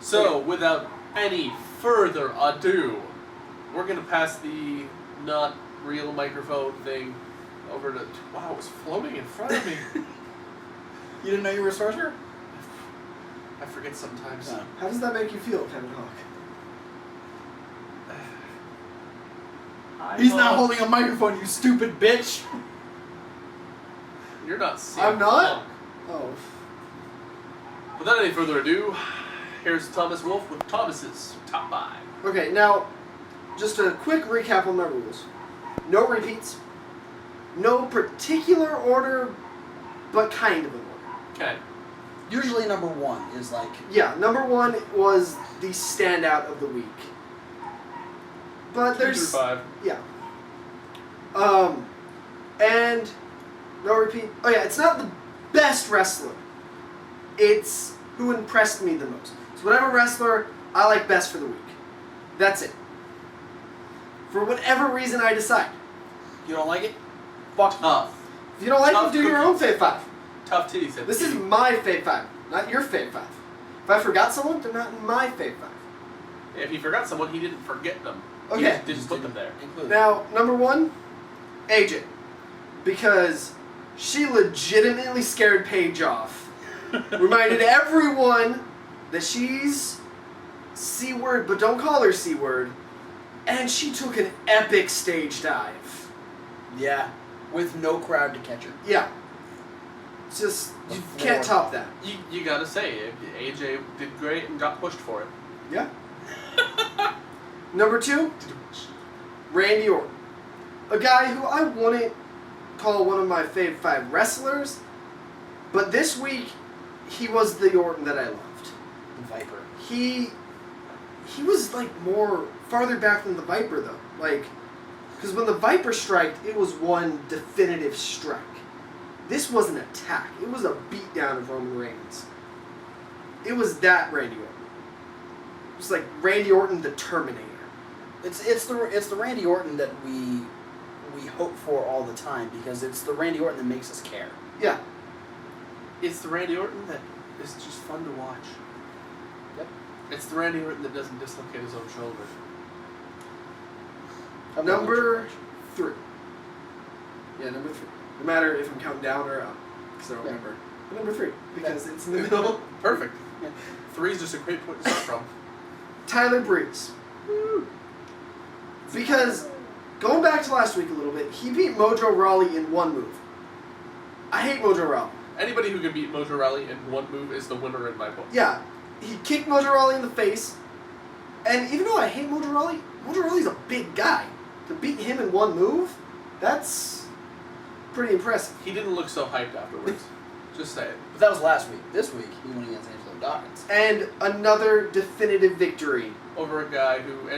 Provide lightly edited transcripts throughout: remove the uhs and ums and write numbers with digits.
So, without any further ado, we're going to pass the not real microphone thing over to... Wow, it was floating in front of me. You didn't know you were a sorcerer? I forget sometimes. No. How does that make you feel, Kevin Hawk? He's not holding a microphone, you stupid bitch! You're not seeing I'm not? Punk. Oh. Without any further ado, here's Thomas Wolfe with Thomas's Top 5. Okay, now, just a quick recap on my rules. No repeats. No particular order, but kind of an order. Okay. Usually number 1 is like... Yeah, number 1 was the standout of the week. But 2 there's... through 5. Yeah. And no repeat. Oh yeah, it's not the best wrestler. It's who impressed me the most. So whatever wrestler I like best for the week. That's it. For whatever reason I decide. You don't like it? Fuck Tough. If you don't like Tough it, do your own Fave 5. Tough titties. said This is Pete. my Fave 5, not your Fave 5. If I forgot someone, they're not in my Fave 5. If he forgot someone, he didn't forget them. Okay. He just didn't put them there. Include. Now, number 1, AJ. Because she legitimately scared Paige off. Reminded everyone that she's C-word, but don't call her C-word. And she took an epic stage dive. Yeah. With no crowd to catch her. Yeah. It's just, you Before. can't top that. You gotta say, AJ did great and got pushed for it. Yeah. Number 2, Randy Orton. A guy who I wouldn't call one of my Fave 5 wrestlers, but this week, he was the Orton that I loved. The Viper. He was like more farther back than the Viper though. Like, because when the Viper striked, it was one definitive strike. This was an attack. It was a beatdown of Roman Reigns. It was that Randy Orton. It was like Randy Orton the Terminator. It's the Randy Orton that we hope for all the time, because it's the Randy Orton that makes us care. Yeah. It's the Randy Orton that is just fun to watch. Yep. It's the Randy Orton that doesn't dislocate his own shoulder. Number 3. Yeah, number 3. No matter if I'm counting down or up, because I don't remember. But number 3, because it's in the middle. Perfect. Yeah. 3 is just a great point to start from. Tyler Breeze. Because, going back to last week a little bit, he beat Mojo Rawley in one move. I hate Mojo Rawley. Anybody who can beat Mojo Rawley in one move is the winner in my book. Yeah, he kicked Mojo Rawley in the face, and even though I hate Mojo Rawley's a big guy. To beat him in one move, that's pretty impressive. He didn't look so hyped afterwards. Just saying. But that was last week. This week, he went against Angelo Dawkins. And another definitive victory. Over a guy who,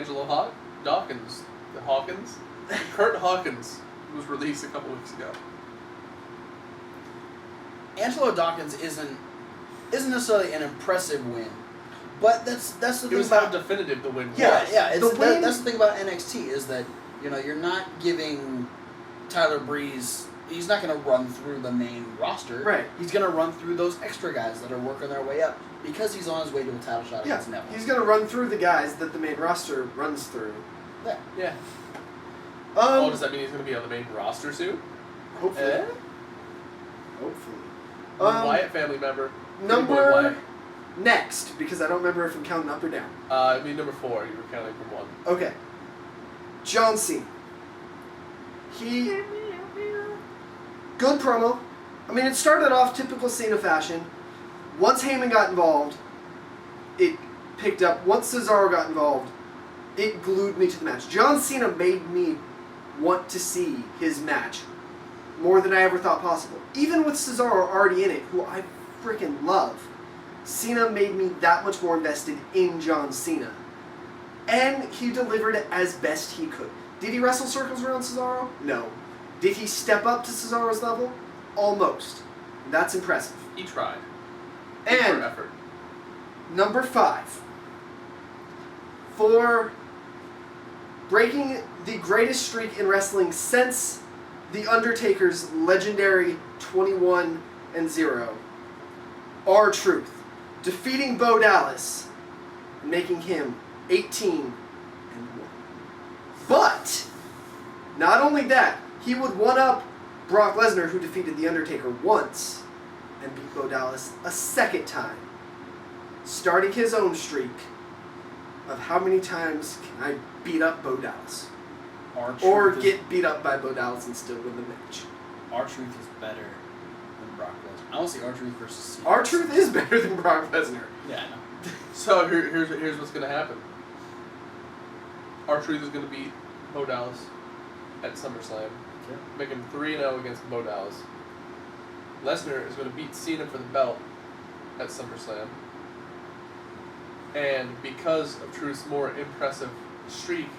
Dawkins, Kurt Hawkins, was released a couple weeks ago. Angelo Dawkins isn't necessarily an impressive win, but that's the It thing was how about definitive the win was. yeah. The win- That's the thing about NXT is that you're not giving Tyler Breeze. He's not going to run through the main roster. Right. He's going to run through those extra guys that are working their way up because he's on his way to a title shot Yeah, against Neville. he's going to run through the guys that the main roster runs through. Yeah. Yeah. Oh, does that mean he's going to be on the main roster soon? Hopefully. Eh? Hopefully. Wyatt family member. Pretty boy Number Wyatt. next, because I don't remember if I'm counting up or down. I mean number 4. You were counting from 1. Okay. John Cena. He... Good promo. I mean, it started off typical Cena fashion. Once Heyman got involved, it picked up. Once Cesaro got involved, it glued me to the match. John Cena made me want to see his match more than I ever thought possible. Even with Cesaro already in it, who I freaking love, Cena made me that much more invested in John Cena. And he delivered as best he could. Did he wrestle circles around Cesaro? No. Did he step up to Cesaro's level? Almost. That's impressive. He tried. And For effort. number 5. For breaking the greatest streak in wrestling since The Undertaker's legendary 21-0. R-Truth. Defeating Bo Dallas and making him 18-1. But not only that, he would one-up Brock Lesnar, who defeated The Undertaker once, and beat Bo Dallas a second time, starting his own streak of how many times can I beat up Bo Dallas? Or get beat up by Bo Dallas and still win the match. R-Truth is better than Brock Lesnar. I want to see R-Truth versus Cena. R-Truth is better than Brock Lesnar. Yeah, I know. So here's what's going to happen. R-Truth is going to beat Bo Dallas at SummerSlam. Okay. Make him 3-0 against Bo Dallas. Lesnar is going to beat Cena for the belt at SummerSlam. And because of Truth's more impressive streak,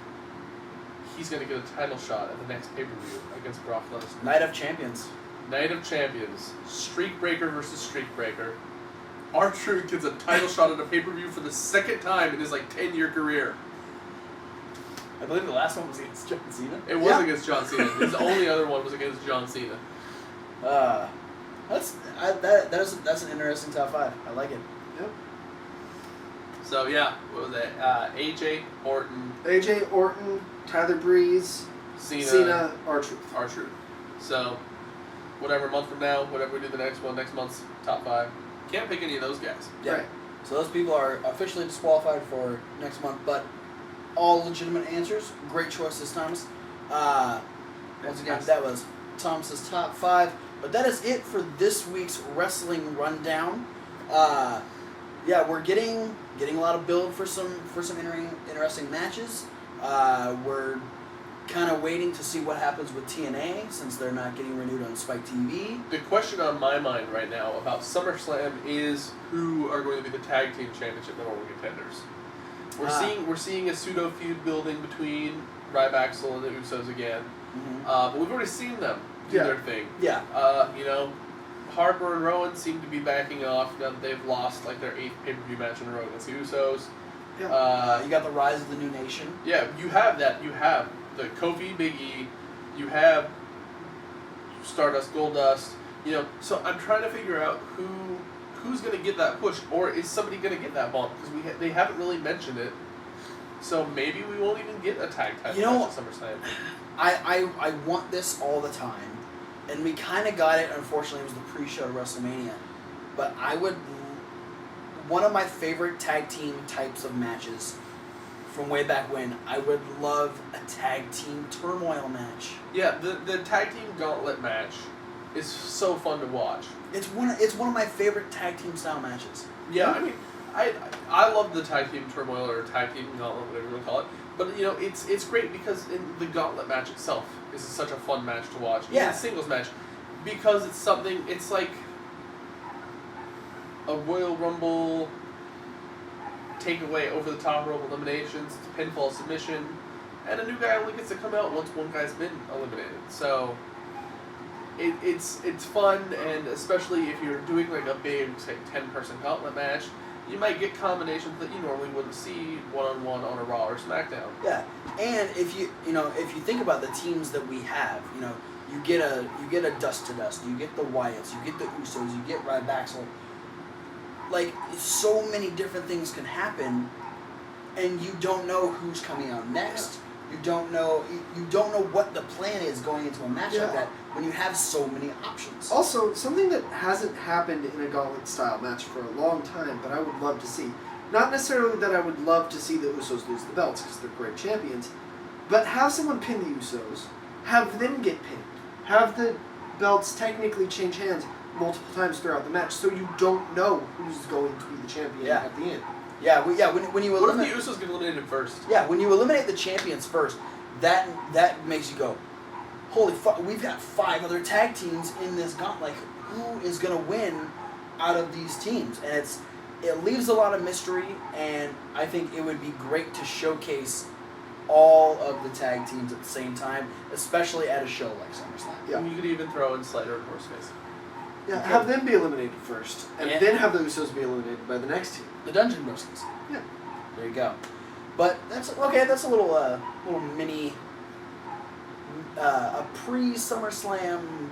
he's going to get a title shot at the next pay-per-view against Brock Lesnar. Night of Champions. Night of Champions. Streak breaker versus streak breaker. R-Truth gets a title shot at a pay-per-view for the second time in his 10-year career. I believe the last one was against John Cena. It was against John Cena. His only other one was against John Cena. That's an interesting top 5. I like it. Yep. So yeah, what was it? AJ, Orton, Tyler Breeze, Cena, R-Truth. R-Truth. So, whatever month from now, whatever we do the next month's top 5. Can't pick any of those guys. Yeah. Right. So those people are officially disqualified for next month, but all legitimate answers. Great choices, Thomas. Once again, that was Thomas's top 5. But that is it for this week's wrestling rundown. Yeah, we're getting a lot of build for some interesting matches. We're kind of waiting to see what happens with TNA since they're not getting renewed on Spike TV. The question on my mind right now about SummerSlam is who are going to be the tag team championship number 1 contenders. We're seeing a pseudo feud building between Ryback and the Usos again, but we've already seen them do their thing. Yeah. Harper and Rowan seem to be backing off now that they've lost their 8th pay-per-view match in a row against the Usos. Yeah. You got the rise of the new nation. Yeah, you have that. You have the Kofi, Big E. You have Stardust, Goldust. So I'm trying to figure out who's going to get that push, or is somebody going to get that bump because they haven't really mentioned it. So maybe we won't even get a tag title match at SummerSlam. I want this all the time. And we kind of got it, unfortunately, it was the pre-show to WrestleMania. But one of my favorite tag team types of matches from way back when, I would love a tag team turmoil match. Yeah, the tag team gauntlet match is so fun to watch. It's one of my favorite tag team style matches. Yeah, I mean, I love the tag team turmoil or tag team gauntlet, whatever you want to call it. But it's great because in the gauntlet match itself is such a fun match to watch. Yeah. Even the singles match, because it's like a Royal Rumble takeaway, over the top rope eliminations, it's a pinfall submission, and a new guy only gets to come out once one guy's been eliminated. So it's fun, and especially if you're doing a big 10-person gauntlet match. You might get combinations that you normally wouldn't see one-on-one on a Raw or SmackDown. Yeah, and if you think about the teams that we have, you get a Dust to Dust, you get the Wyatts, you get the Usos, you get Ryback. So many different things can happen, and you don't know who's coming out next. You don't know what the plan is going into a match like that when you have so many options. Also, something that hasn't happened in a gauntlet-style match for a long time, but I would love to see. Not necessarily that I would love to see the Usos lose the belts, because they're great champions, but have someone pin the Usos, have them get pinned, have the belts technically change hands multiple times throughout the match, so you don't know who's going to be the champion at the end. When you What eliminate if the Usos get eliminated first? Yeah, when you eliminate the champions first, that makes you go, holy fuck, we've got 5 other tag teams in this gauntlet. Who is going to win out of these teams? And it leaves a lot of mystery, and I think it would be great to showcase all of the tag teams at the same time, especially at a show like SummerSlam. Yeah. You could even throw in Slater and Horseface. Yeah, have them be eliminated first, and then have the Usos be eliminated by the next team. The Dungeon Bros. Yeah. There you go. But that's okay. That's a little mini a pre-SummerSlam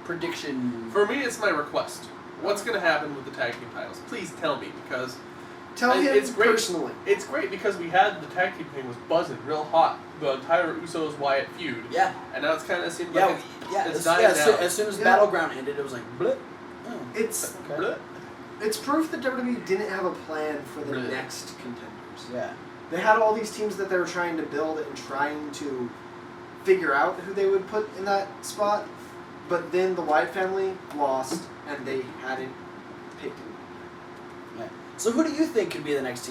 prediction. For me, it's my request. What's going to happen with the tag team titles? Please tell me, because Tell him it's great. personally. It's great because we had the tag team thing was buzzing real hot. The entire Usos Wyatt feud. Yeah. And now it's kind of seemed Yeah, like it's as, dying yeah, down. as soon as Yeah. Battleground ended, it was like, blip. Oh, It's okay. Bleh. it's proof that WWE didn't have a plan for the Really? next contenders. Yeah. They had all these teams that they were trying to build and trying to figure out who they would put in that spot, but then the Wyatt family lost and they hadn't picked him. Yeah. So who do you think could be the next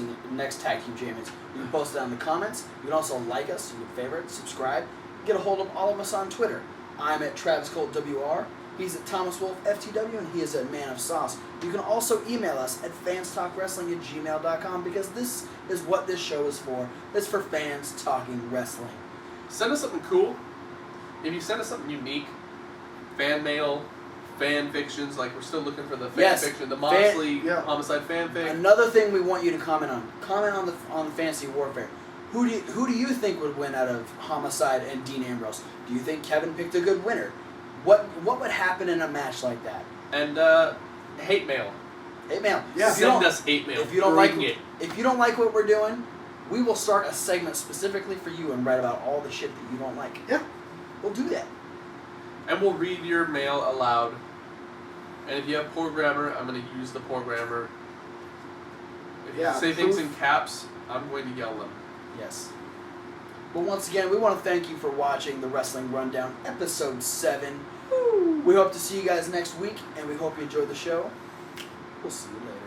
tag team champions? You can post it down in the comments. You can also like us, you can favorite, subscribe. Get a hold of all of us on Twitter. I'm at Travis Colt WR. He's at Thomas Wolf FTW, and he is at Man of Sauce. You can also email us at fanstalkwrestling@gmail.com because this is what this show is for. It's for fans talking wrestling. Send us something cool. If you send us something unique, fan mail, fan fictions, like we're still looking for the fan Yes. fiction, the Moxley yeah. Homicide fanfic. Another thing we want you to comment on. Comment on the Fantasy Warfare. Who do you think would win out of Homicide and Dean Ambrose? Do you think Kevin picked a good winner? What would happen in a match like that? And hate mail. Hate mail. Yeah. If you don't- Send us hate mail. If you don't like Bring it. If you don't like what we're doing, we will start a segment specifically for you and write about all the shit that you don't like. Yeah. We'll do that. And we'll read your mail aloud. And if you have poor grammar, I'm going to use the poor grammar. If Yeah, you say things proof. in caps, I'm going to yell them. Yes. But once again, we want to thank you for watching the Wrestling Rundown, Episode 7. We hope to see you guys next week, and we hope you enjoyed the show. We'll see you later.